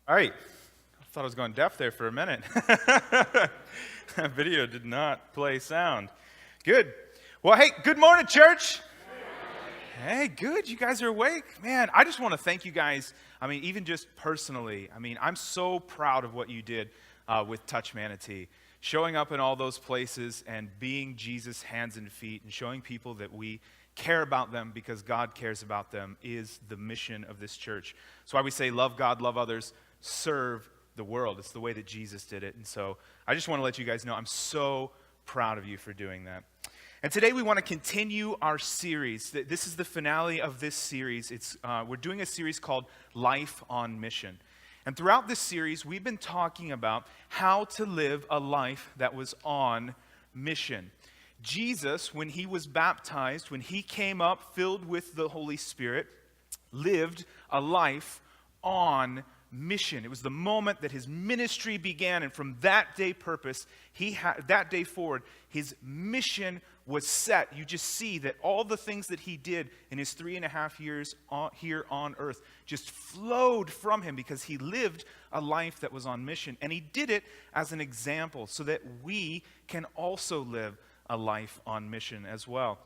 All right. I thought I was going deaf there for a minute. That video did not play sound. Good. Well, hey, good morning, church. Hey, good. You guys are awake. Man, I just want to thank you guys. Even just personally, I'm so proud of what you did with Touch Manatee. Showing up in all those places and being Jesus' hands and feet and showing people that we care about them because God cares about them is the mission of this church. That's why we say love God, love others, serve the world. It's the way that Jesus did it. And so I just want to let you guys know I'm so proud of you for doing that. And today we want to continue our series. This is the finale of this series. We're doing a series called Life on Mission. And throughout this series, we've been talking about how to live a life that was on mission. Jesus, when he was baptized, when he came up filled with the Holy Spirit, lived a life on mission. It was the moment that his ministry began, and from that day that day forward, his mission was set. You just see that all the things that he did in his 3.5 years here on earth just flowed from him because he lived a life that was on mission. And he did it as an example so that we can also live a life on mission as well.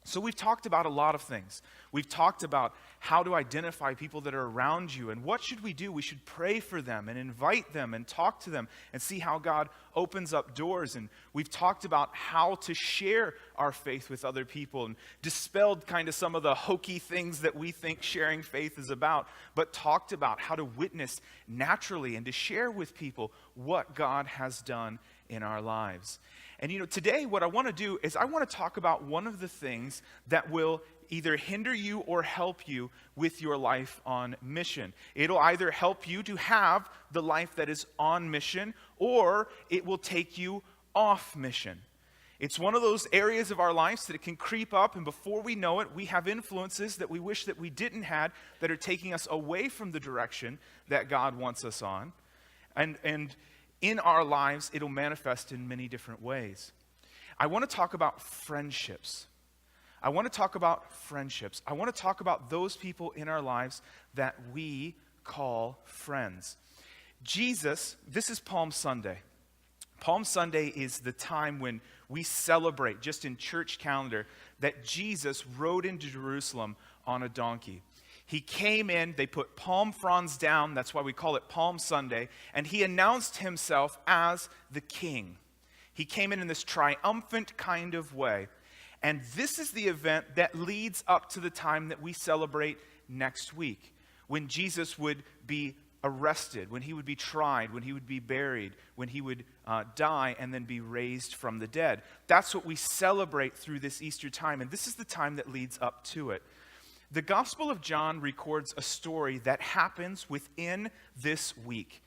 So we've talked about a lot of things. We've talked about how to identify people that are around you and what should we do? We should pray for them and invite them and talk to them and see how God opens up doors. And we've talked about how to share our faith with other people and dispelled kind of some of the hokey things that we think sharing faith is about, but talked about how to witness naturally and to share with people what God has done in our lives. And today what I want to do is I want to talk about one of the things that will either hinder you or help you with your life on mission. It'll either help you to have the life that is on mission, or it will take you off mission. It's one of those areas of our lives that it can creep up, and before we know it, we have influences that we wish that we didn't have that are taking us away from the direction that God wants us on. And in our lives, it'll manifest in many different ways. I want to talk about friendships. I want to talk about those people in our lives that we call friends. Jesus, this is Palm Sunday. Palm Sunday is the time when we celebrate, just in church calendar, that Jesus rode into Jerusalem on a donkey. He came in, they put palm fronds down, that's why we call it Palm Sunday, and he announced himself as the king. He came in this triumphant kind of way. And this is the event that leads up to the time that we celebrate next week, when Jesus would be arrested, when he would be tried, when he would be buried, when he would die and then be raised from the dead. That's what we celebrate through this Easter time, and this is the time that leads up to it. The Gospel of John records a story that happens within this week.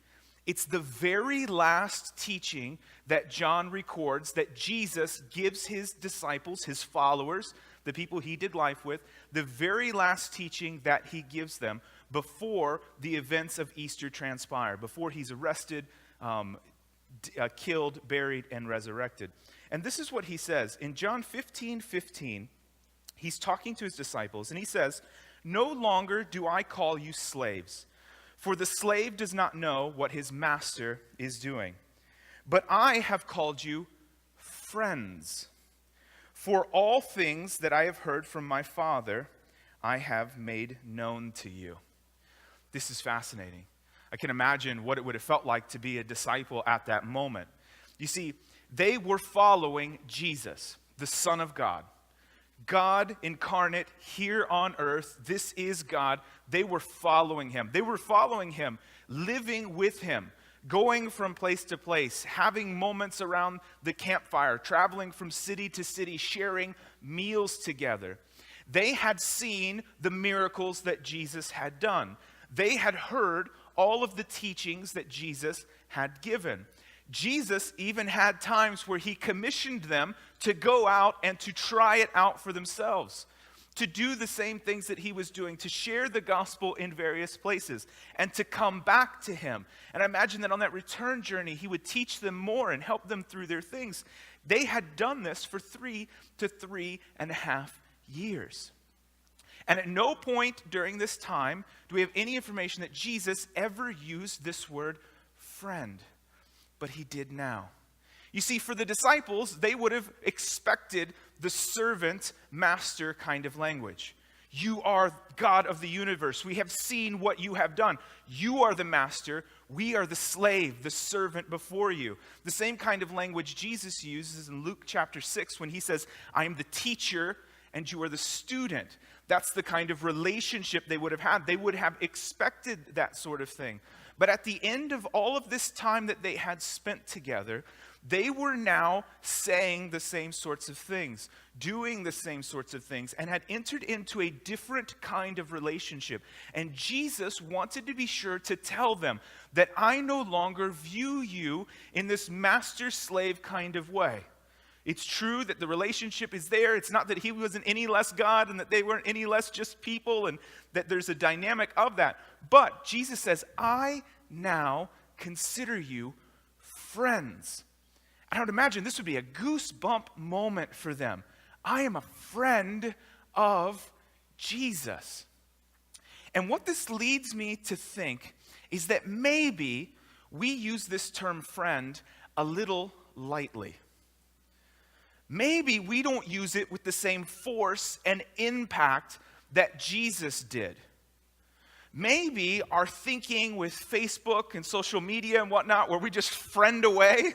It's the very last teaching that John records that Jesus gives his disciples, his followers, the people he did life with, the very last teaching that he gives them before the events of Easter transpire, before he's arrested, killed, buried, and resurrected. And this is what he says. In John 15:15, he's talking to his disciples, and he says, "No longer do I call you slaves, for the slave does not know what his master is doing. But I have called you friends. For all things that I have heard from my Father, I have made known to you." This is fascinating. I can imagine what it would have felt like to be a disciple at that moment. You see, they were following Jesus, the Son of God. God incarnate here on earth. This is God. They were following him. They were following him, living with him, going from place to place, having moments around the campfire, traveling from city to city, sharing meals together. They had seen the miracles that Jesus had done. They had heard all of the teachings that Jesus had given. Jesus even had times where he commissioned them to go out and to try it out for themselves, to do the same things that he was doing, to share the gospel in various places, and to come back to him. And I imagine that on that return journey, he would teach them more and help them through their things. They had done this for 3 to 3.5 years. And at no point during this time do we have any information that Jesus ever used this word friend. But he did now. You see, for the disciples, they would have expected the servant master kind of language. You are God of the universe. We have seen what you have done. You are the master. We are the slave, the servant before you. The same kind of language Jesus uses in Luke chapter 6 when he says, I am the teacher and you are the student. That's the kind of relationship they would have had. They would have expected that sort of thing. But at the end of all of this time that they had spent together, they were now saying the same sorts of things, doing the same sorts of things, and had entered into a different kind of relationship. And Jesus wanted to be sure to tell them that I no longer view you in this master-slave kind of way. It's true that the relationship is there. It's not that he wasn't any less God and that they weren't any less just people and that there's a dynamic of that. But Jesus says, I now consider you friends. And I would imagine this would be a goosebump moment for them. I am a friend of Jesus. And what this leads me to think is that maybe we use this term friend a little lightly. Maybe we don't use it with the same force and impact that Jesus did. Maybe our thinking with Facebook and social media and whatnot, where we just friend away.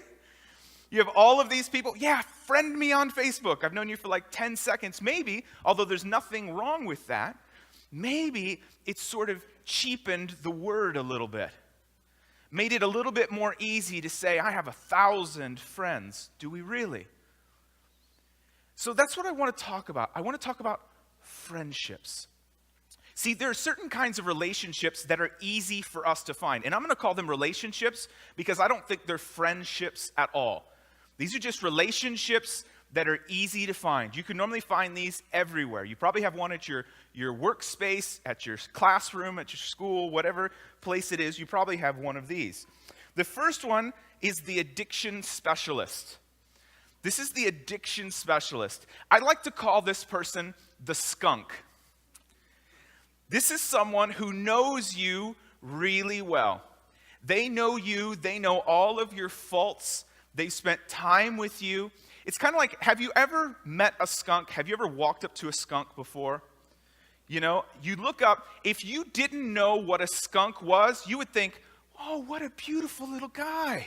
You have all of these people, yeah, friend me on Facebook. I've known you for like 10 seconds. Maybe, although there's nothing wrong with that, maybe it's sort of cheapened the word a little bit. Made it a little bit more easy to say, I have 1,000 friends. Do we really? So that's what I want to talk about. I want to talk about friendships. See, there are certain kinds of relationships that are easy for us to find. And I'm going to call them relationships because I don't think they're friendships at all. These are just relationships that are easy to find. You can normally find these everywhere. You probably have one at your workspace, at your classroom, at your school, whatever place it is. You probably have one of these. The first one is the addiction specialist. This is the addiction specialist. I like to call this person the skunk. This is someone who knows you really well. They know you. They know all of your faults. They've spent time with you. It's kind of like, have you ever met a skunk? Have you ever walked up to a skunk before? You know, you look up. If you didn't know what a skunk was, you would think, oh, what a beautiful little guy.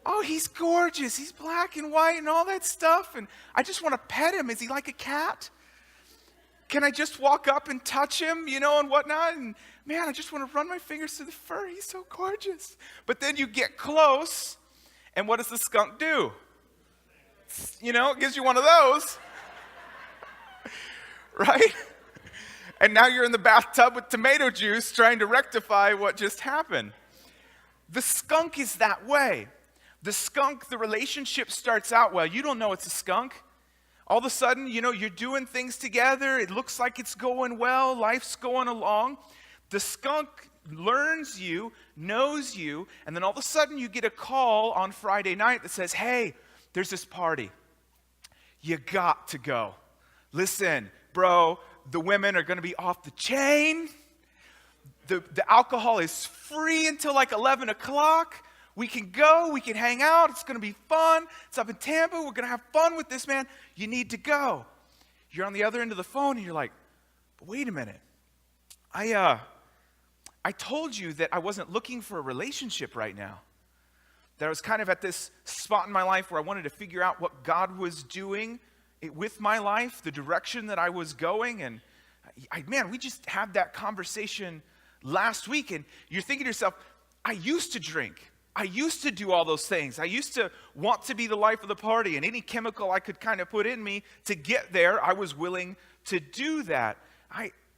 Oh, he's gorgeous. He's black and white and all that stuff. And I just want to pet him. Is he like a cat? Can I just walk up and touch him, you know, and whatnot? And man, I just want to run my fingers through the fur. He's so gorgeous. But then you get close, and what does the skunk do? You know, it gives you one of those. Right? And now you're in the bathtub with tomato juice trying to rectify what just happened. The skunk is that way. The skunk, the relationship starts out well. You don't know it's a skunk. All of a sudden, you know, you're doing things together. It looks like it's going well. Life's going along. The skunk learns you, knows you, and then all of a sudden you get a call on Friday night that says, hey, there's this party. You got to go. Listen, bro, the women are going to be off the chain. The alcohol is free until like 11 o'clock. We can go, we can hang out, it's going to be fun. It's up in Tampa, we're going to have fun with this, man. You need to go. You're on the other end of the phone and you're like, but wait a minute. I told you that I wasn't looking for a relationship right now. That I was kind of at this spot in my life where I wanted to figure out what God was doing with my life, the direction that I was going. And man, we just had that conversation last week. And you're thinking to yourself, I used to drink. I used to do all those things. I used to want to be the life of the party, and any chemical I could kind of put in me to get there, I was willing to do that.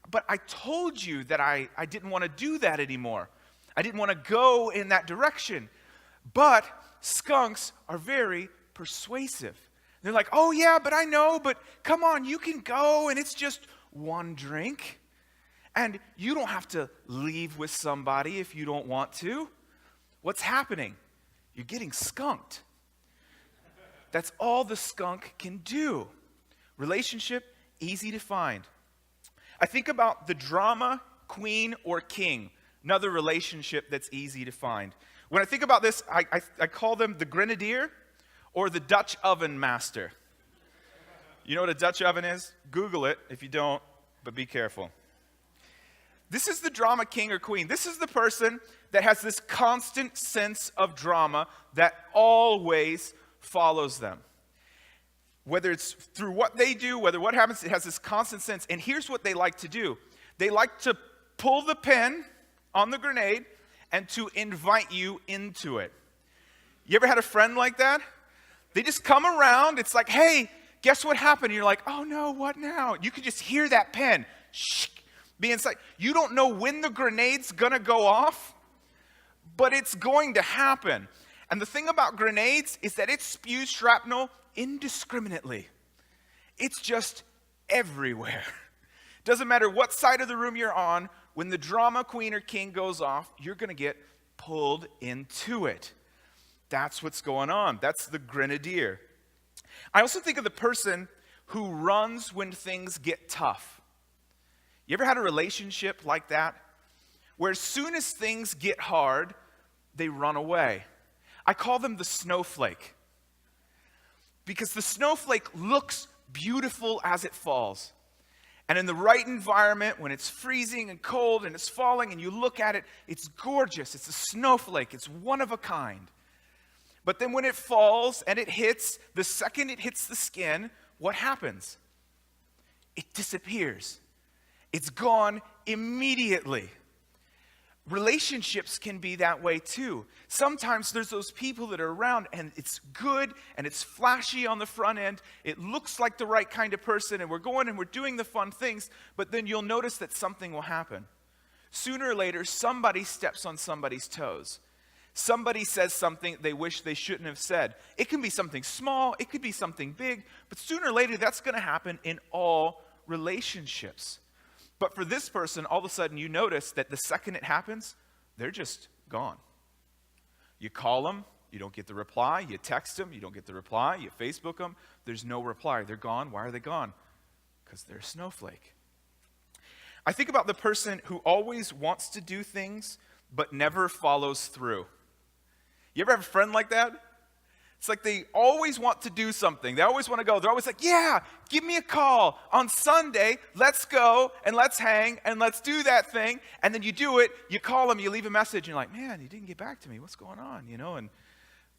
But I told you that I didn't want to do that anymore. I didn't want to go in that direction. But skunks are very persuasive. They're like, oh yeah, but I know, but come on, you can go, and it's just one drink. And you don't have to leave with somebody if you don't want to. What's happening? You're getting skunked. That's all the skunk can do. Relationship, easy to find. I think about the drama queen or king, another relationship that's easy to find. When I think about this, I call them the grenadier or the Dutch oven master. You know what a Dutch oven is? Google it if you don't, but be careful. This is the drama king or queen. This is the person that has this constant sense of drama that always follows them. Whether it's through what they do, whether what happens, it has this constant sense. And here's what they like to do. They like to pull the pin on the grenade and to invite you into it. You ever had a friend like that? They just come around. It's like, hey, guess what happened? And you're like, oh no, what now? You can just hear that pin be inside. You don't know when the grenade's gonna go off, but it's going to happen. And the thing about grenades is that it spews shrapnel indiscriminately. It's just everywhere. Doesn't matter what side of the room you're on, when the drama queen or king goes off, you're gonna get pulled into it. That's what's going on. That's the grenadier. I also think of the person who runs when things get tough. You ever had a relationship like that? Where as soon as things get hard, they run away. I call them the snowflake. Because the snowflake looks beautiful as it falls. And in the right environment, when it's freezing and cold and it's falling and you look at it, it's gorgeous. It's a snowflake. It's one of a kind. But then when it falls and it hits, the second it hits the skin, what happens? It disappears. It's gone immediately. Relationships can be that way too. Sometimes there's those people that are around and it's good and it's flashy on the front end. It looks like the right kind of person and we're going and we're doing the fun things, but then you'll notice that something will happen. Sooner or later, somebody steps on somebody's toes. Somebody says something they wish they shouldn't have said. It can be something small, it could be something big, but sooner or later that's going to happen in all relationships. But for this person, all of a sudden you notice that the second it happens, they're just gone. You call them, you don't get the reply. You text them, you don't get the reply. You Facebook them, there's no reply. They're gone. Why are they gone? Because they're a snowflake. I think about the person who always wants to do things but never follows through. You ever have a friend like that? It's like they always want to do something. They always want to go. They're always like, yeah, give me a call. On Sunday, let's go and let's hang and let's do that thing. And then you do it, you call them, you leave a message, and you're like, man, you didn't get back to me. What's going on? And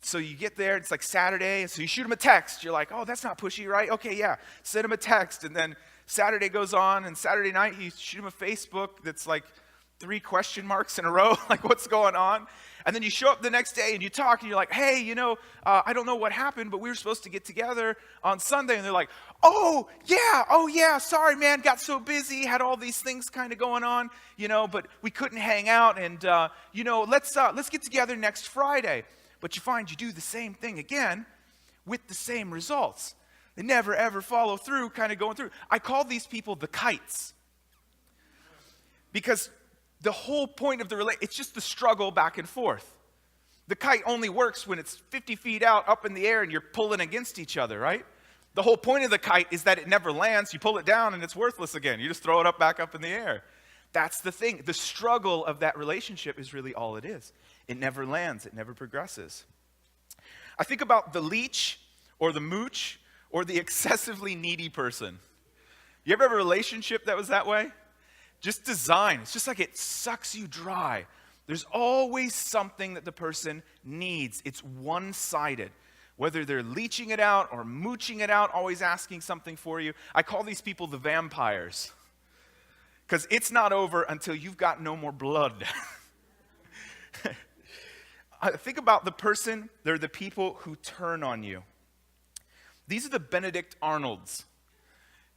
so you get there, it's like Saturday, and so you shoot them a text. You're like, oh, that's not pushy, right? Okay, yeah, send them a text. And then Saturday goes on, and Saturday night, you shoot them a Facebook that's like 3 question marks in a row, like what's going on? And then you show up the next day and you talk and you're like, hey, I don't know what happened, but we were supposed to get together on Sunday. And they're like, oh yeah, sorry, man, got so busy, had all these things kind of going on, but we couldn't hang out. And, let's get together next Friday. But you find you do the same thing again with the same results. They never, ever follow through, kind of going through. I call these people the kites. Because the whole point of the it's just the struggle back and forth. The kite only works when it's 50 feet out, up in the air, and you're pulling against each other, right? The whole point of the kite is that it never lands. You pull it down, and it's worthless again. You just throw it back up in the air. That's the thing. The struggle of that relationship is really all it is. It never lands. It never progresses. I think about the leech or the mooch or the excessively needy person. You ever have a relationship that was that way? Just design. It's just like it sucks you dry. There's always something that the person needs. It's one-sided. Whether they're leeching it out or mooching it out, always asking something for you. I call these people the vampires. Because it's not over until you've got no more blood. I think about the person, they're the people who turn on you. These are the Benedict Arnolds.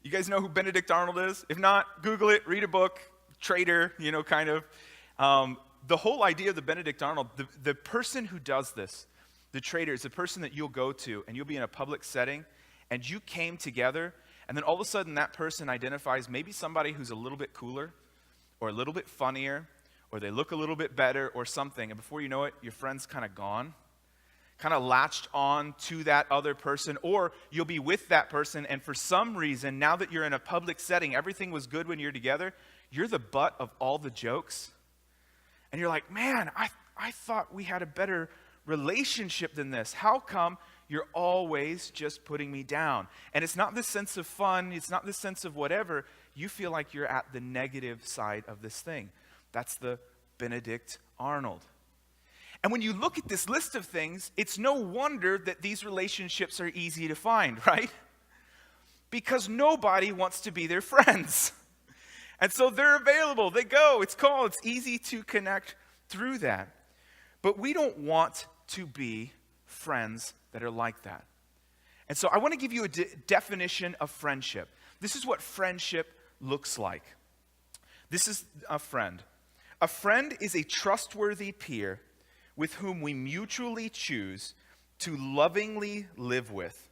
You guys know who Benedict Arnold is? If not, Google it, read a book, trader, kind of. The whole idea of the Benedict Arnold, the person who does this, the trader, is the person that you'll go to and you'll be in a public setting and you came together and then all of a sudden that person identifies maybe somebody who's a little bit cooler or a little bit funnier or they look a little bit better or something, and before you know it, your friend's kind of gone. kind of latched on to that other person, or you'll be with that person, and for some reason, now that you're in a public setting, everything was good when you're together, you're the butt of all the jokes. And you're like, man, I thought we had a better relationship than this. How come you're always just putting me down? And it's not this sense of fun, it's not this sense of whatever. You feel like you're at the negative side of this thing. That's the Benedict Arnold. And when you look at this list of things, it's no wonder that these relationships are easy to find, right? Because nobody wants to be their friends. And so they're available, they go, it's easy to connect through that. But we don't want to be friends that are like that. And so I want to give you a definition of friendship. This is what friendship looks like. This is a friend. A friend is a trustworthy peer with whom we mutually choose to lovingly live with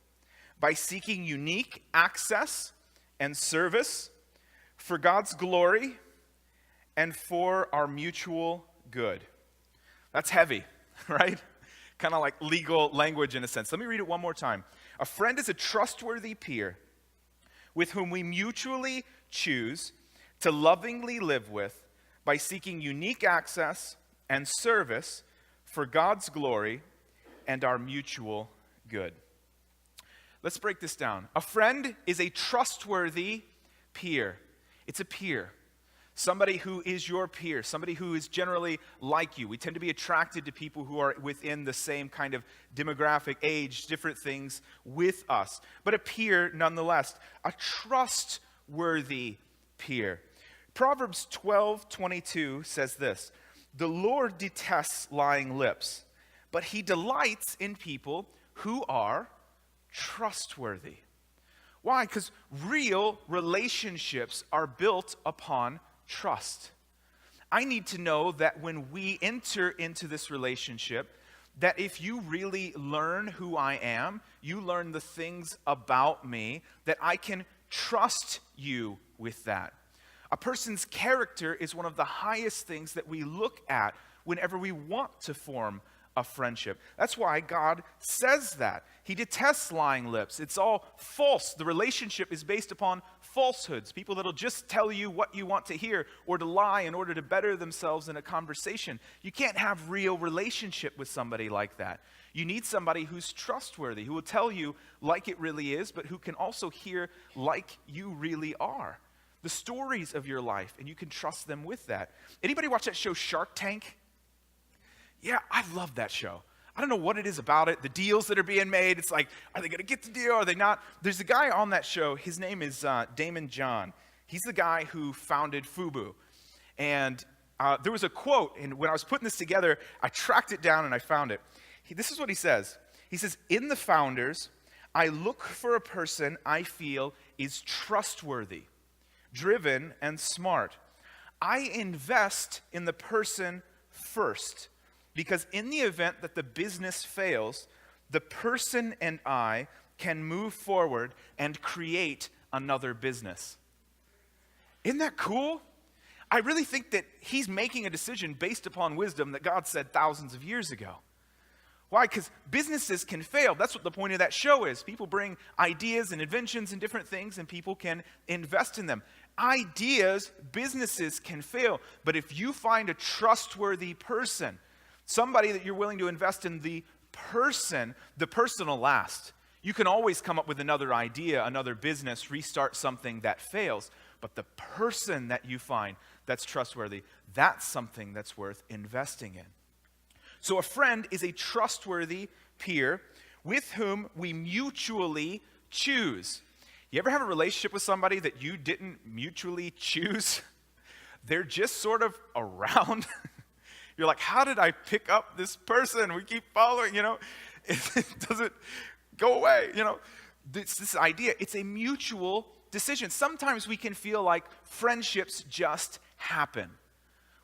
by seeking unique access and service for God's glory and for our mutual good. That's heavy, right? Kind of like legal language in a sense. Let me read it one more time. A friend is a trustworthy peer with whom we mutually choose to lovingly live with by seeking unique access and service for God's glory and our mutual good. Let's break this down. A friend is a trustworthy peer. It's a peer. Somebody who is your peer, somebody who is generally like you. We tend to be attracted to people who are within the same kind of demographic, age, different things with us. But a peer nonetheless, a trustworthy peer. Proverbs 12:22 says this, "The Lord detests lying lips, but he delights in people who are trustworthy." Why? Because real relationships are built upon trust. I need to know that when we enter into this relationship, that if you really learn who I am, you learn the things about me, that I can trust you with that. A person's character is one of the highest things that we look at whenever we want to form a friendship. That's why God says that. He detests lying lips. It's all false. The relationship is based upon falsehoods. People that'll just tell you what you want to hear or to lie in order to better themselves in a conversation. You can't have real relationship with somebody like that. You need somebody who's trustworthy, who will tell you like it really is, but who can also hear like you really are. The stories of your life, and you can trust them with that. Anybody watch that show Shark Tank? Yeah, I love that show. I don't know what it is about it, the deals that are being made. It's like, are they going to get the deal? Are they not? There's a guy on that show. His name is Damon John. He's the guy who founded FUBU. And there was a quote, and when I was putting this together, I tracked it down and I found it. This is what he says. He says, "In the founders, I look for a person I feel is trustworthy, driven, and smart. I invest in the person first, because in the event that the business fails, the person and I can move forward and create another business." Isn't that cool? I really think that he's making a decision based upon wisdom that God said thousands of years ago. Why? Because businesses can fail. That's what the point of that show is. People bring ideas and inventions and different things, and people can invest in them. Ideas, businesses can fail. But if you find a trustworthy person, somebody that you're willing to invest in, the person will last. You can always come up with another idea, another business, restart something that fails. But the person that you find that's trustworthy, that's something that's worth investing in. So a friend is a trustworthy peer with whom we mutually choose. You ever have a relationship with somebody that you didn't mutually choose? They're just sort of around. You're like, how did I pick up this person? We keep following, it doesn't go away, this idea. It's a mutual decision. Sometimes we can feel like friendships just happen.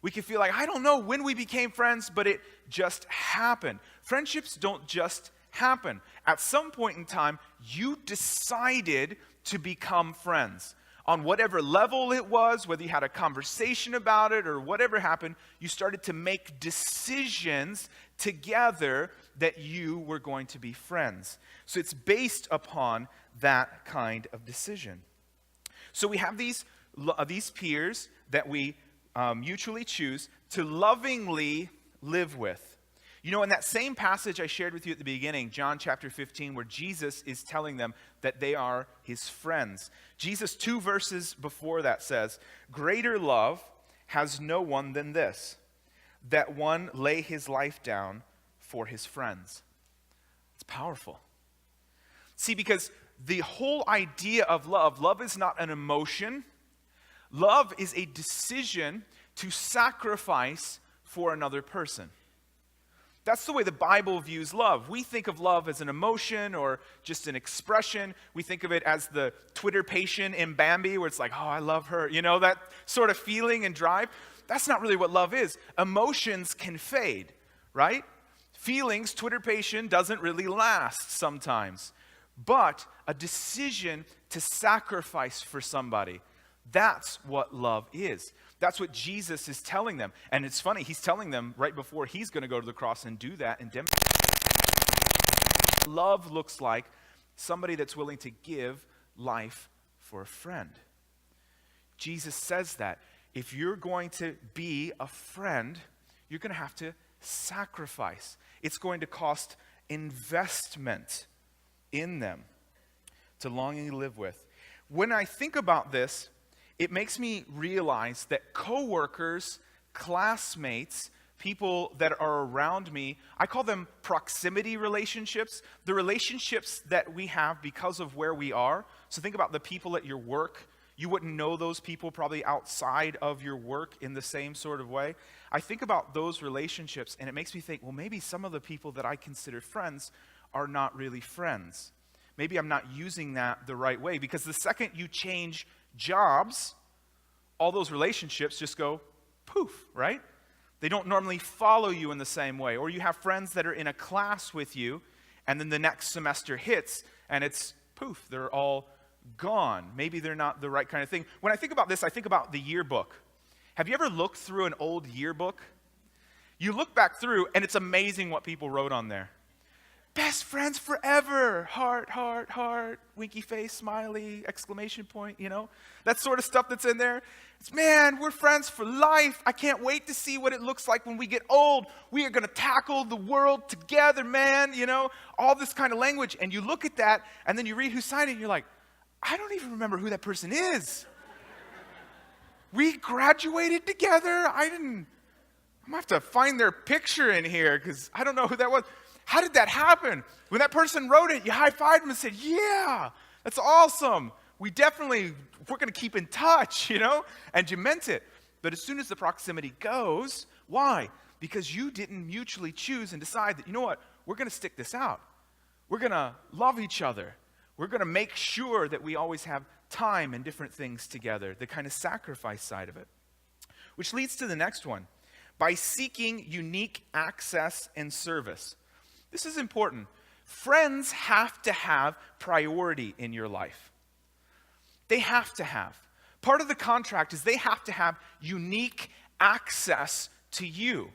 We can feel like, I don't know when we became friends, but it just happened. Friendships don't just happen. At some point in time, you decided to become friends. on whatever level it was, whether you had a conversation about it or whatever happened, you started to make decisions together that you were going to be friends. So it's based upon that kind of decision. So we have these peers that we mutually choose to lovingly live with. You know, in that same passage I shared with you at the beginning, John chapter 15, where Jesus is telling them that they are his friends. Jesus, 2 verses before that, says, "Greater love has no one than this, that one lay his life down for his friends." It's powerful. See, because the whole idea of love is not an emotion. Love is a decision to sacrifice for another person. That's the way the Bible views love. We think of love as an emotion or just an expression. We think of it as the Twitter patient in Bambi where it's like, oh, I love her. You know, that sort of feeling and drive. That's not really what love is. Emotions can fade, right? Feelings, Twitter patient, doesn't really last sometimes. But a decision to sacrifice for somebody, that's what love is. That's what Jesus is telling them. And it's funny, he's telling them right before he's going to go to the cross and do that and demonstrate. Love looks like somebody that's willing to give life for a friend. Jesus says that if you're going to be a friend, you're going to have to sacrifice. It's going to cost investment in them to longingly live with. When I think about this, it makes me realize that coworkers, classmates, people that are around me, I call them proximity relationships, the relationships that we have because of where we are. So think about the people at your work. You wouldn't know those people probably outside of your work in the same sort of way. I think about those relationships and it makes me think, well, maybe some of the people that I consider friends are not really friends. Maybe I'm not using that the right way, because the second you change jobs, all those relationships just go poof, right? They don't normally follow you in the same way. Or you have friends that are in a class with you, and then the next semester hits, and it's poof, they're all gone. Maybe they're not the right kind of thing. When I think about this, I think about the yearbook. Have you ever looked through an old yearbook? You look back through, and it's amazing what people wrote on there. Best friends forever, heart, heart, heart, winky face, smiley, exclamation point, you know? That sort of stuff that's in there. It's, man, we're friends for life. I can't wait to see what it looks like when we get old. We are going to tackle the world together, man, you know? All this kind of language. And you look at that, and then you read who signed it, and you're like, I don't even remember who that person is. We graduated together. I'm going to have to find their picture in here, because I don't know who that was. How did that happen? When that person wrote it, you high-fived them and said, yeah, that's awesome. We're going to keep in touch, you know? And you meant it. But as soon as the proximity goes, why? Because you didn't mutually choose and decide that, you know what, we're going to stick this out. We're going to love each other. We're going to make sure that we always have time and different things together, the kind of sacrifice side of it. Which leads to the next one. By seeking unique access and service. This is important. Friends have to have priority in your life. They have to have. Part of the contract is they have to have unique access to you.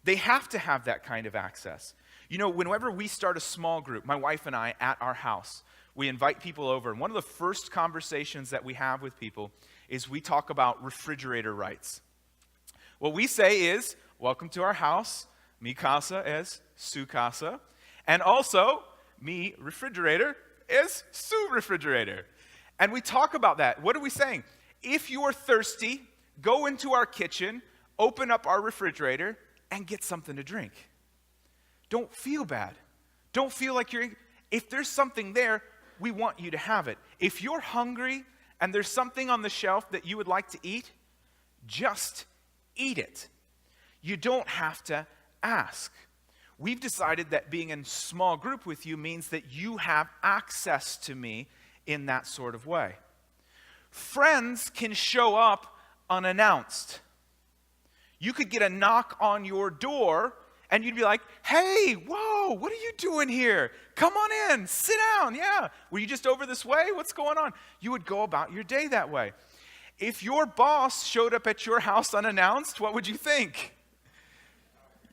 They have to have that kind of access. You know, whenever we start a small group, my wife and I at our house, we invite people over. And one of the first conversations that we have with people is we talk about refrigerator rights. What we say is, welcome to our house. Mi casa es su casa. And also, mi refrigerator is su refrigerator. And we talk about that. What are we saying? If you are thirsty, go into our kitchen, open up our refrigerator, and get something to drink. Don't feel bad. Don't feel like if there's something there, we want you to have it. If you're hungry and there's something on the shelf that you would like to eat, just eat it. You don't have to ask. We've decided that being in small group with you means that you have access to me in that sort of way. Friends can show up unannounced. You could get a knock on your door And you'd be like, hey, whoa, what are you doing here? Come on in, sit down, yeah. Were you just over this way? What's going on? You would go about your day that way. If your boss showed up at your house unannounced, what would you think?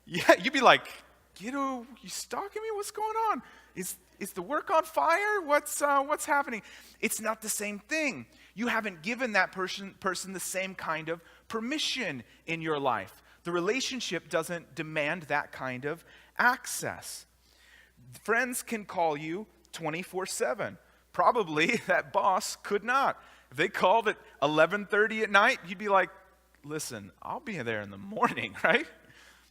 Yeah, you'd be like, you stalking me? What's going on? Is the work on fire? What's happening? It's not the same thing. You haven't given that person the same kind of permission in your life. The relationship doesn't demand that kind of access. Friends can call you 24/7. Probably that boss could not. If they called at 11:30 at night, you'd be like, listen, I'll be there in the morning, right?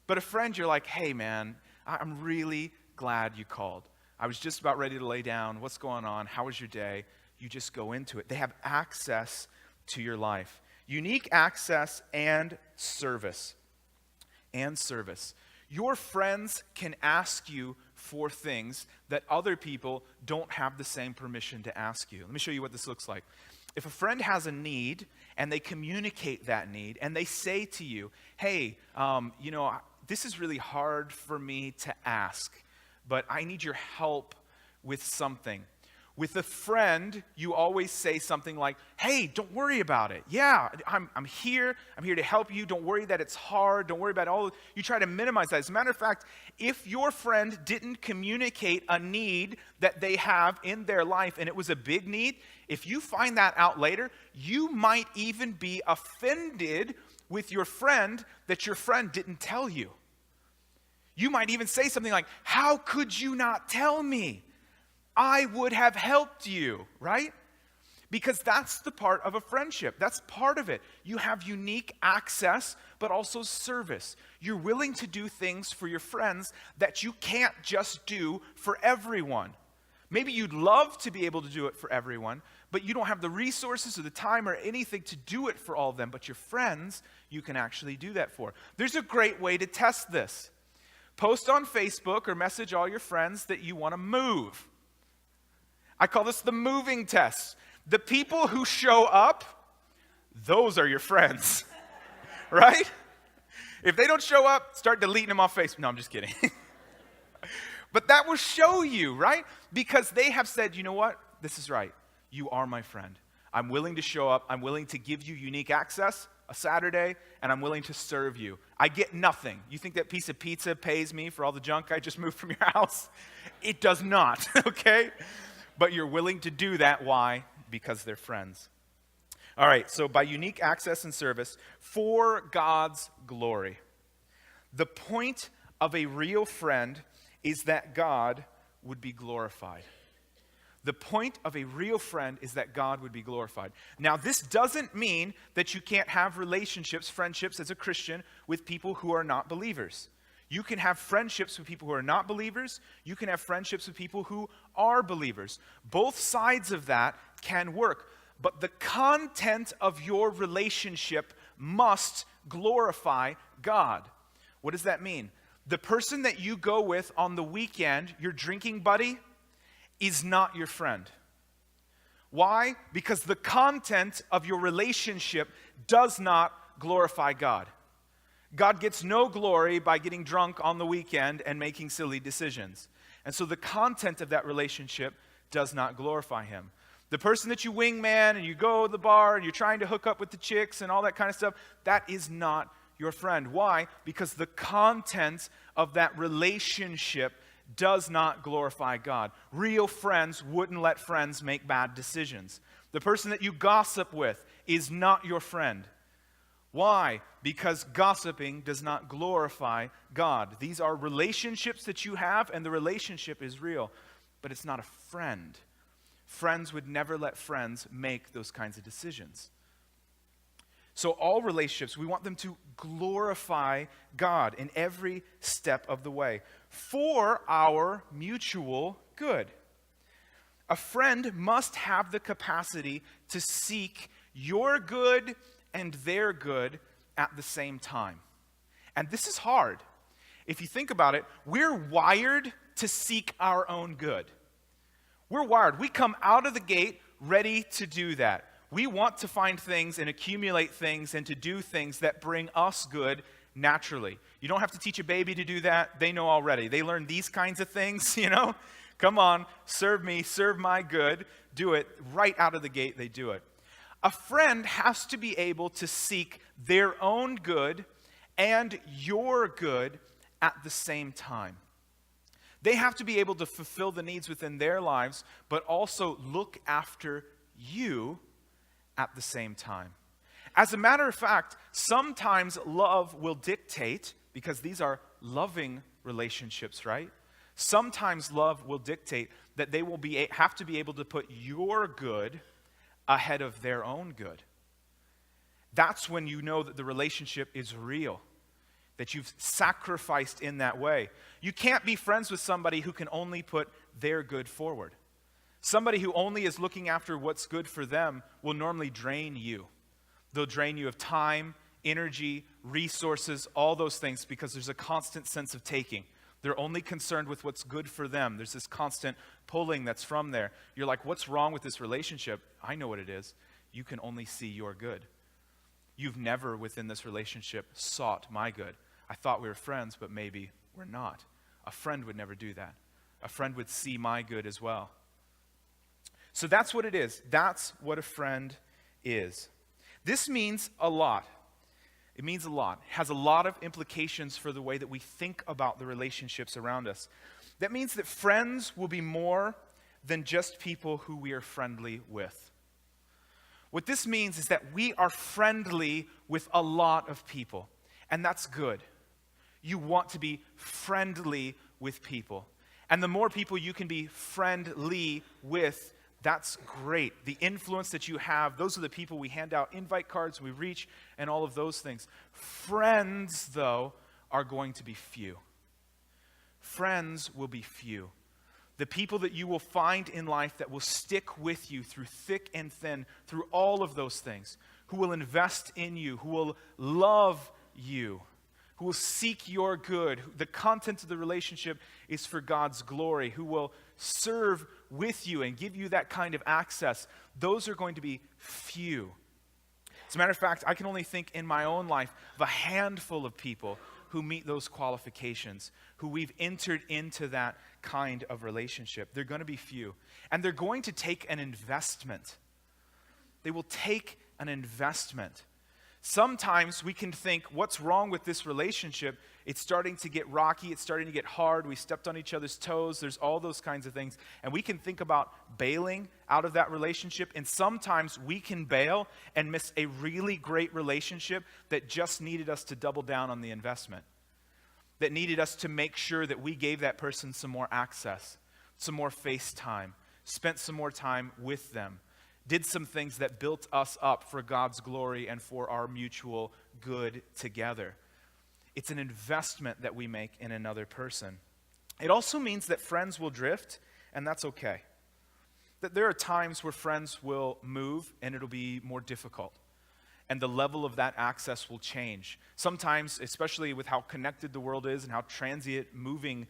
But a friend, you're like, hey man, I'm really glad you called. I was just about ready to lay down. What's going on? How was your day? You just go into it. They have access to your life. Unique access and service. Your friends can ask you for things that other people don't have the same permission to ask you. Let me show you what this looks like. If a friend has a need and they communicate that need and they say to you, hey, this is really hard for me to ask, but I need your help with something. With a friend, you always say something like, hey, don't worry about it. Yeah, I'm here. I'm here to help you. Don't worry that it's hard. Don't worry about all. You try to minimize that. As a matter of fact, if your friend didn't communicate a need that they have in their life and it was a big need, if you find that out later, you might even be offended with your friend that your friend didn't tell you. You might even say something like, how could you not tell me? I would have helped you, right? Because that's the part of a friendship. That's part of it. You have unique access, but also service. You're willing to do things for your friends that you can't just do for everyone. Maybe you'd love to be able to do it for everyone, but you don't have the resources or the time or anything to do it for all of them. But your friends, you can actually do that for. There's a great way to test this. Post on Facebook or message all your friends that you want to move. I call this the moving test. The people who show up, those are your friends, right? If they don't show up, start deleting them off Facebook. No, I'm just kidding. But that will show you, right? Because they have said, you know what? This is right. You are my friend. I'm willing to show up. I'm willing to give you unique access a Saturday, and I'm willing to serve you. I get nothing. You think that piece of pizza pays me for all the junk I just moved from your house? It does not, okay? But you're willing to do that. Why? Because they're friends. All right, so by unique access and service for God's glory. The point of a real friend is that God would be glorified. The point of a real friend is that God would be glorified. Now, this doesn't mean that you can't have relationships, friendships as a Christian with people who are not believers. You can have friendships with people who are not believers. You can have friendships with people who are believers. Both sides of that can work. But the content of your relationship must glorify God. What does that mean? The person that you go with on the weekend, your drinking buddy, is not your friend. Why? Because the content of your relationship does not glorify God. God gets no glory by getting drunk on the weekend and making silly decisions. And so the content of that relationship does not glorify him. The person that you wingman and you go to the bar and you're trying to hook up with the chicks and all that kind of stuff, that is not your friend. Why? Because the content of that relationship does not glorify God. Real friends wouldn't let friends make bad decisions. The person that you gossip with is not your friend. Why? Because gossiping does not glorify God. These are relationships that you have, and the relationship is real, but it's not a friend. Friends would never let friends make those kinds of decisions. So all relationships, we want them to glorify God in every step of the way for our mutual good. A friend must have the capacity to seek your good and their good at the same time. And this is hard. If you think about it, we're wired to seek our own good. We're wired. We come out of the gate ready to do that. We want to find things and accumulate things and to do things that bring us good naturally. You don't have to teach a baby to do that. They know already. They learn these kinds of things, Come on, serve me, serve my good. Do it. Right out of the gate, they do it. A friend has to be able to seek their own good and your good at the same time. They have to be able to fulfill the needs within their lives, but also look after you at the same time. As a matter of fact, sometimes love will dictate, because these are loving relationships, right? Sometimes love will dictate that they will have to be able to put your good ahead of their own good. That's when you know that the relationship is real, that you've sacrificed in that way. You can't be friends with somebody who can only put their good forward. Somebody who only is looking after what's good for them will normally drain you. They'll drain you of time, energy, resources, all those things, because there's a constant sense of taking. They're only concerned with what's good for them. There's this constant pulling that's from there. You're like, what's wrong with this relationship? I know what it is. You can only see your good. You've never within this relationship sought my good. I thought we were friends, but maybe we're not. A friend would never do that. A friend would see my good as well. So that's what it is. That's what a friend is. This means a lot. It means a lot. It has a lot of implications for the way that we think about the relationships around us. That means that friends will be more than just people who we are friendly with. What this means is that we are friendly with a lot of people, and that's good. You want to be friendly with people. And the more people you can be friendly with, that's great. The influence that you have, those are the people we hand out invite cards, we reach, and all of those things. Friends, though, are going to be few. Friends will be few. The people that you will find in life that will stick with you through thick and thin, through all of those things, who will invest in you, who will love you, who will seek your good. The content of the relationship is for God's glory, who will serve with you and give you that kind of access. Those are going to be few. As a matter of fact, I can only think in my own life of a handful of people who meet those qualifications, who we've entered into that kind of relationship. They're going to be few. And they're going to take an investment. They will take an investment. Sometimes we can think, what's wrong with this relationship? It's starting to get rocky. It's starting to get hard. We stepped on each other's toes. There's all those kinds of things. And we can think about bailing out of that relationship. And sometimes we can bail and miss a really great relationship that just needed us to double down on the investment. That needed us to make sure that we gave that person some more access, some more face time, spent some more time with them. Did some things that built us up for God's glory and for our mutual good together. It's an investment that we make in another person. It also means that friends will drift, and that's okay. That there are times where friends will move and it'll be more difficult. And the level of that access will change. Sometimes, especially with how connected the world is and how transient moving,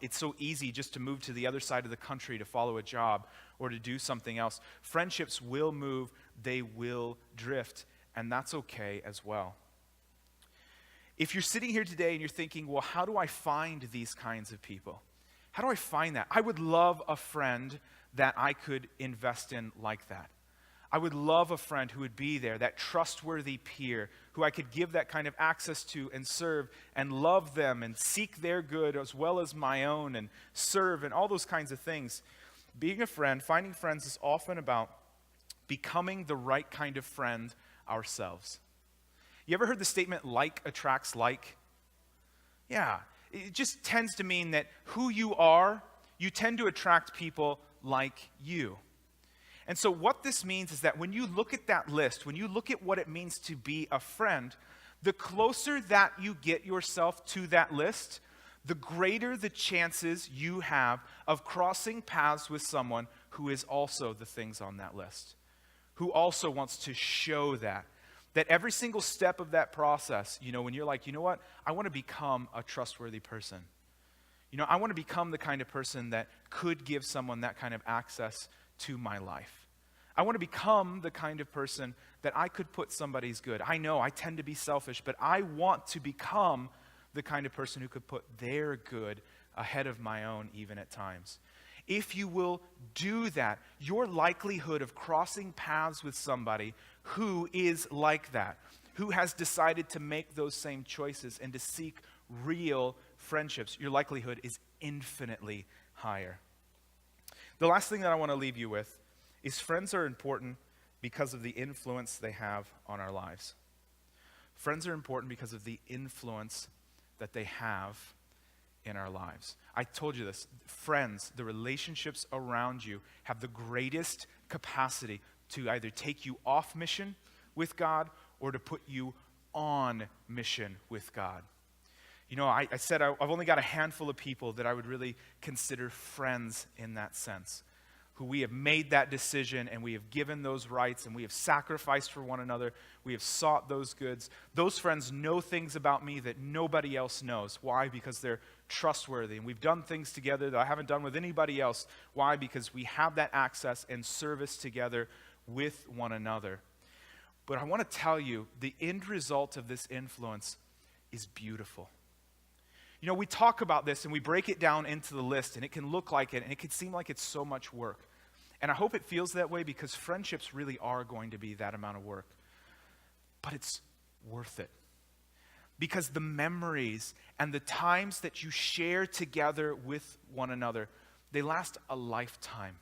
it's so easy just to move to the other side of the country to follow a job or to do something else. Friendships will move, they will drift, and that's okay as well. If you're sitting here today and you're thinking, well, how do I find these kinds of people? How do I find that? I would love a friend that I could invest in like that. I would love a friend who would be there, that trustworthy peer, who I could give that kind of access to and serve and love them and seek their good as well as my own and serve and all those kinds of things. Being a friend, finding friends is often about becoming the right kind of friend ourselves. You ever heard the statement, like attracts like? Yeah, it just tends to mean that who you are, you tend to attract people like you. And so what this means is that when you look at that list, when you look at what it means to be a friend, the closer that you get yourself to that list, the greater the chances you have of crossing paths with someone who is also the things on that list, who also wants to show that every single step of that process, when you're like, you know what, I want to become a trustworthy person. I want to become the kind of person that could give someone that kind of access to my life. I want to become the kind of person that I could put somebody's good. I know I tend to be selfish, but I want to become the kind of person who could put their good ahead of my own even at times. If you will do that, your likelihood of crossing paths with somebody who is like that, who has decided to make those same choices and to seek real friendships, your likelihood is infinitely higher. The last thing that I want to leave you with is friends are important because of the influence they have on our lives. Friends are important because of the influence that they have in our lives. I told you this. Friends, the relationships around you have the greatest capacity to either take you off mission with God or to put you on mission with God. You know, I said I've only got a handful of people that I would really consider friends in that sense, who we have made that decision and we have given those rights and we have sacrificed for one another. We have sought those goods. Those friends know things about me that nobody else knows. Why? Because they're trustworthy. And we've done things together that I haven't done with anybody else. Why? Because we have that access and service together with one another. But I want to tell you, the end result of this influence is beautiful. You know, we talk about this and we break it down into the list, and it can look like it, and it can seem like it's so much work. And I hope it feels that way, because friendships really are going to be that amount of work. But it's worth it. Because the memories and the times that you share together with one another, they last a lifetime.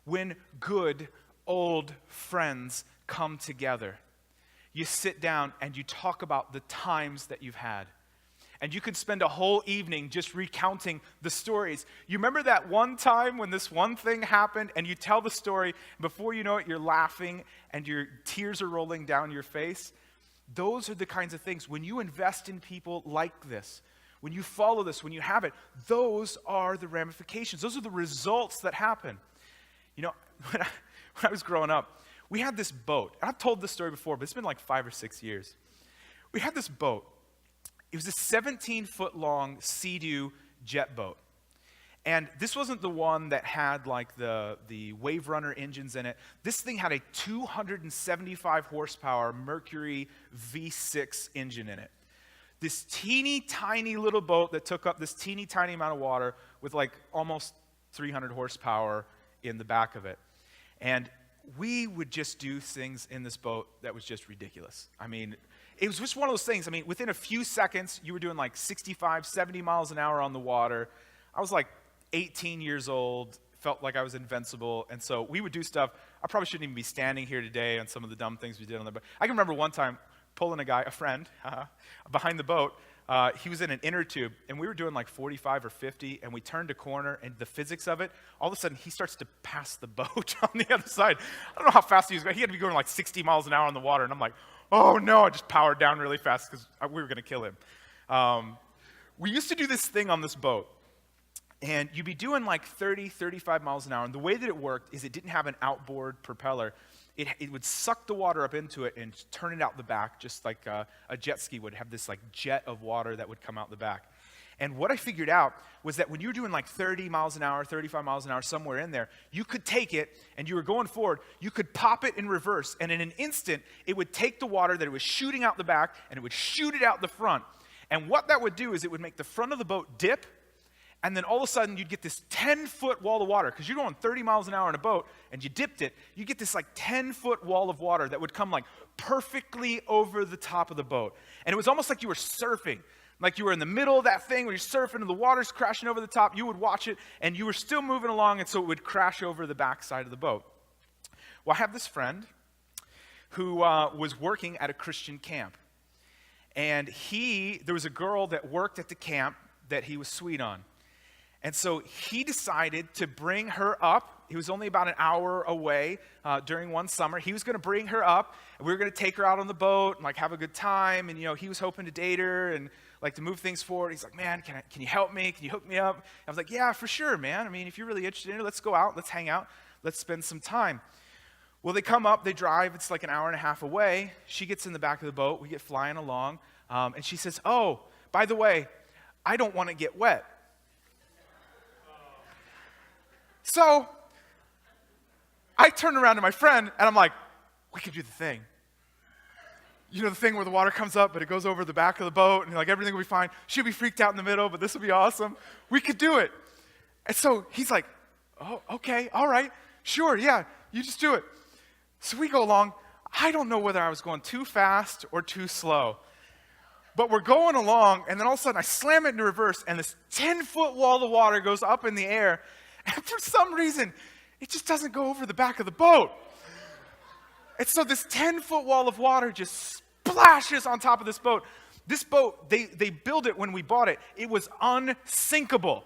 When good, old friends come together, you sit down and you talk about the times that you've had. And you could spend a whole evening just recounting the stories. You remember that one time when this one thing happened, and you tell the story, before you know it, you're laughing and your tears are rolling down your face? Those are the kinds of things. When you invest in people like this, when you follow this, when you have it, those are the ramifications. Those are the results that happen. You know, when I was growing up, we had this boat. I've told this story before, but it's been like 5 or 6 years. We had this boat. It was a 17-foot-long Sea-Doo jet boat. And this wasn't the one that had like the Wave Runner engines in it. This thing had a 275 horsepower Mercury V6 engine in it. This teeny tiny little boat that took up this teeny tiny amount of water with like almost 300 horsepower in the back of it. And we would just do things in this boat that was just ridiculous. I mean, it was just one of those things. I mean, within a few seconds, you were doing like 65, 70 miles an hour on the water. I was like 18 years old, felt like I was invincible. And so we would do stuff. I probably shouldn't even be standing here today on some of the dumb things we did on the boat. I can remember one time pulling a friend, behind the boat. He was in an inner tube, and we were doing like 45 or 50, and we turned a corner, and the physics of it, all of a sudden, he starts to pass the boat on the other side. I don't know how fast he was going. He had to be going like 60 miles an hour on the water, and I'm like, oh no, I just powered down really fast because we were going to kill him. We used to do this thing on this boat, and you'd be doing like 30, 35 miles an hour, and the way that it worked is it didn't have an outboard propeller. It would suck the water up into it and turn it out the back, just like a jet ski would have this like jet of water that would come out the back. And what I figured out was that when you were doing like 30 miles an hour, 35 miles an hour, somewhere in there, you could take it and you were going forward, you could pop it in reverse, and in an instant, it would take the water that it was shooting out the back and it would shoot it out the front. And what that would do is it would make the front of the boat dip, and then all of a sudden you'd get this 10-foot wall of water, because you're going 30 miles an hour in a boat and you dipped it, you get this like 10-foot wall of water that would come like perfectly over the top of the boat. And it was almost like you were surfing. Like you were in the middle of that thing when you're surfing and the water's crashing over the top. You would watch it and you were still moving along, and so it would crash over the backside of the boat. Well, I have this friend who was working at a Christian camp. And there was a girl that worked at the camp that he was sweet on. And so he decided to bring her up. He was only about an hour away during one summer. He was going to bring her up, and we were going to take her out on the boat and like have a good time. And, you know, he was hoping to date her and like to move things forward. He's like, man, can you help me? Can you hook me up? I was like, yeah, for sure, man. I mean, if you're really interested in it, let's go out. Let's hang out. Let's spend some time. Well, they come up. They drive. It's like an hour and a half away. She gets in the back of the boat. We get flying along. And she says, oh, by the way, I don't want to get wet. So I turned around to my friend, and I'm like, we could do the thing. You know the thing where the water comes up, but it goes over the back of the boat, and like everything will be fine. She'll be freaked out in the middle, but this will be awesome. We could do it. And so he's like, oh, okay, all right, sure, yeah, you just do it. So we go along. I don't know whether I was going too fast or too slow, but we're going along, and then all of a sudden I slam it into reverse, and this 10-foot wall of water goes up in the air, and for some reason, it just doesn't go over the back of the boat. And so this 10-foot wall of water just splashes on top of this boat. This boat, they built it when we bought it. It was unsinkable.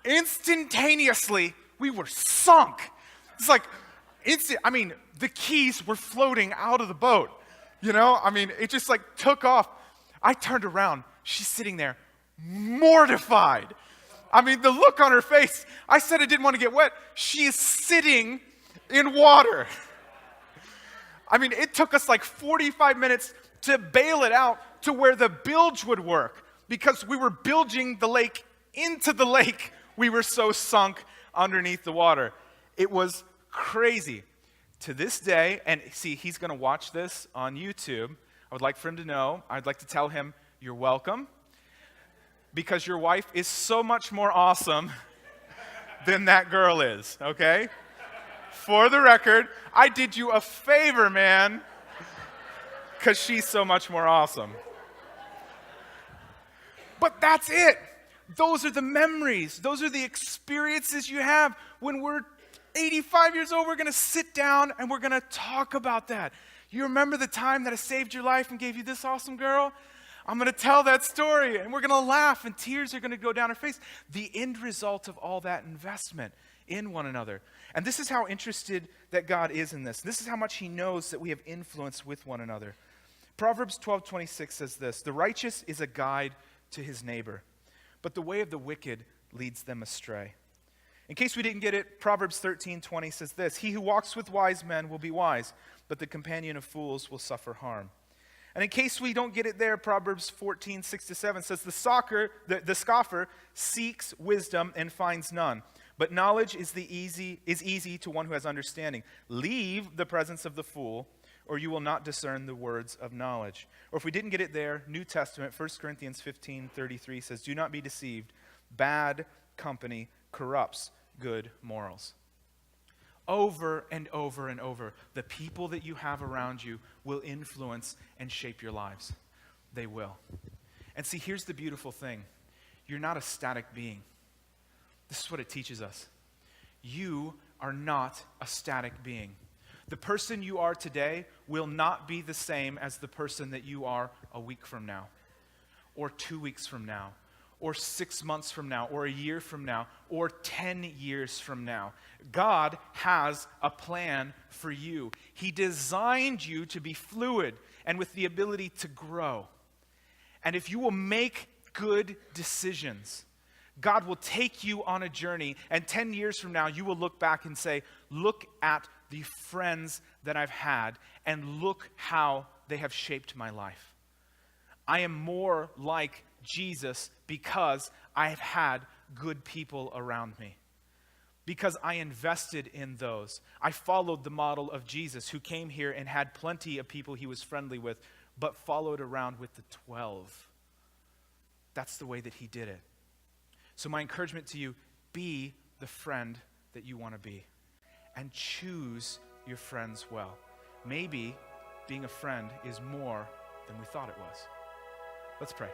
Instantaneously, we were sunk. It's like, the keys were floating out of the boat. It just like took off. I turned around. She's sitting there mortified. The look on her face. I said I didn't want to get wet. She is sitting in water. It took us like 45 minutes to bail it out to where the bilge would work because we were bilging the lake into the lake. We were so sunk underneath the water. It was crazy. To this day, and see, he's going to watch this on YouTube. I would like for him to know, I'd like to tell him, you're welcome, because your wife is so much more awesome than that girl is, okay? For the record, I did you a favor, man, because she's so much more awesome. But that's it. Those are the memories. Those are the experiences you have. When we're 85 years old, we're going to sit down and we're going to talk about that. You remember the time that I saved your life and gave you this awesome girl? I'm going to tell that story, and we're going to laugh, and tears are going to go down our face. The end result of all that investment in one another. And this is how interested that God is in this. This is how much he knows that we have influence with one another. Proverbs 12:26 says this, "The righteous is a guide to his neighbor, but the way of the wicked leads them astray." In case we didn't get it, Proverbs 13:20 says this, "He who walks with wise men will be wise, but the companion of fools will suffer harm." And in case we don't get it there, Proverbs 14:6-7 says, the scoffer seeks wisdom and finds none, but knowledge is easy to one who has understanding. Leave the presence of the fool, or you will not discern the words of knowledge. Or if we didn't get it there, New Testament, 1 Corinthians 15:33 says, "Do not be deceived. Bad company corrupts good morals." Over and over and over, the people that you have around you will influence and shape your lives. They will. And see, here's the beautiful thing. You're not a static being. This is what it teaches us. You are not a static being. The person you are today will not be the same as the person that you are a week from now, or 2 weeks from now, or 6 months from now, or a year from now, or 10 years from now. God has a plan for you. He designed you to be fluid and with the ability to grow. And if you will make good decisions, God will take you on a journey, and 10 years from now, you will look back and say, look at the friends that I've had, and look how they have shaped my life. I am more like Jesus because I have had good people around me. Because I invested in those. I followed the model of Jesus, who came here and had plenty of people he was friendly with, but followed around with the 12. That's the way that he did it. So my encouragement to you, be the friend that you want to be. And choose your friends well. Maybe being a friend is more than we thought it was. Let's pray.